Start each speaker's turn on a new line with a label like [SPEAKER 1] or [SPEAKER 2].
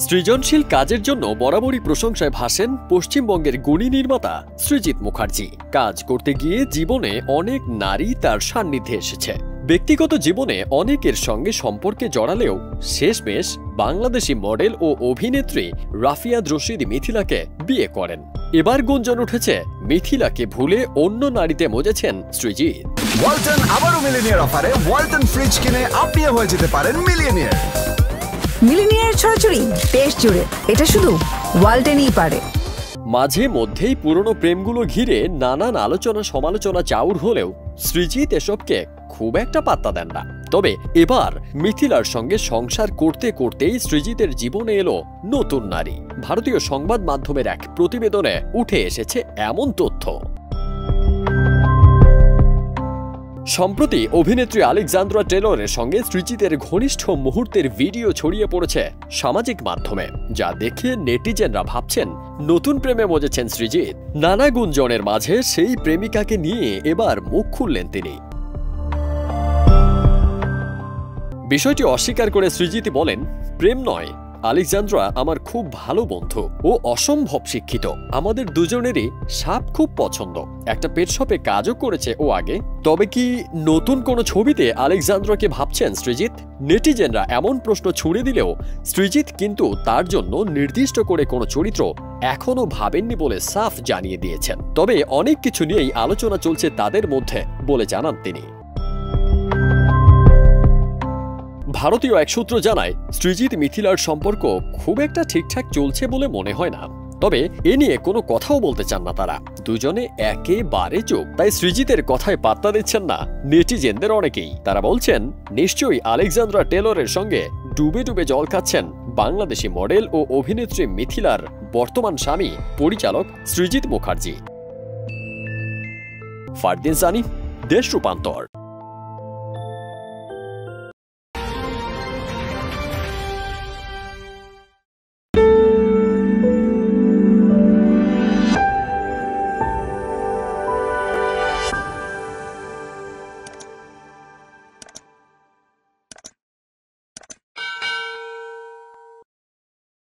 [SPEAKER 1] সৃজনশীল কাজের জন্য বরাবরই প্রশংসায় ভাসেন পশ্চিমবঙ্গের গুণী নির্মাতা সৃজিত মুখার্জি। কাজ করতে গিয়ে জীবনে অনেক নারী তার সান্নিধ্যে এসেছে। ব্যক্তিগত জীবনে অনেকের সঙ্গে সম্পর্কে জড়ালেও শেষমেশ বাংলাদেশি মডেল ও অভিনেত্রী রাফিয়াদ রশিদ মিথিলাকে বিয়ে করেন। এবার গুঞ্জন উঠেছে মিথিলাকে ভুলে অন্য নারীতে মজেছেন সৃজিত।
[SPEAKER 2] ওয়ালটন আবারও মিলিনিয়ার অফারে ওয়ালটন ফ্রিজ কিনে আপনিও হয়ে যেতে পারেন মিলিয়নিয়ার।
[SPEAKER 3] মিলিনিয়ার ছড়াছড়ি দেশ জুড়ে, এটা শুধু ওয়ালটনই পারে।
[SPEAKER 1] মাঝে মধ্যেই পুরনো প্রেমগুলো ঘিরে নানান আলোচনা সমালোচনা চাউর হলেও সৃজিত এসবকে খুব একটা পাত্তা দেন না। তবে এবার মিথিলার সঙ্গে সংসার করতে করতেই সৃজিতের জীবনে এলো নতুন নারী। ভারতীয় সংবাদ মাধ্যমের এক প্রতিবেদনে উঠে এসেছে এমন তথ্য। সম্প্রতি অভিনেত্রী আলেকজান্দ্রা টেলরের সঙ্গে সৃজিতের ঘনিষ্ঠ মুহূর্তের ভিডিও ছড়িয়ে পড়েছে সামাজিক মাধ্যমে, যা দেখে নেটিজেনরা ভাবছেন নতুন প্রেমে মজেছেন সৃজিত। নানা গুঞ্জনের মাঝে সেই প্রেমিকাকে নিয়ে এবার মুখ খুললেন তিনি। বিষয়টি অস্বীকার করে সৃজিত বলেন, প্রেম নয়, আলেকজান্দ্রা আমার খুব ভালো বন্ধু, ও অসম্ভব শিক্ষিত। আমাদের দুজনেরই সাপ খুব পছন্দ। একটা পেট শপে কাজও করেছে ও আগে। তবে কি নতুন কোনো ছবিতে আলেকজান্দ্রাকে ভাবছেন সৃজিত? নেটিজেনরা এমন প্রশ্ন ছুড়ে দিলেও সৃজিত কিন্তু তার জন্য নির্দিষ্ট করে কোনো চরিত্র এখনো ভাবেননি বলে সাফ জানিয়ে দিয়েছেন। তবে অনেক কিছু নিয়েই আলোচনা চলছে তাদের মধ্যে বলে জানান তিনি। ভারতীয় এক সূত্র জানায়, সৃজিত মিথিলার সম্পর্ক খুব একটা ঠিকঠাক চলছে বলে মনে হয় না। তবে এ নিয়ে কোনো কথাও বলতে চান না তারা। দুজনে একেবারে চুপ। তাই সৃজিতের কথায় পাত্তা দিচ্ছেন না নেটিজেনদের অনেকেই। তারা বলছেন, নিশ্চয়ই আলেকজান্দ্রা টেলরের সঙ্গে ডুবে ডুবে জল খাচ্ছেন বাংলাদেশি মডেল ও অভিনেত্রী মিথিলার বর্তমান স্বামী পরিচালক সৃজিত মুখার্জি। ফারদিন সানি, দেশ রূপান্তর।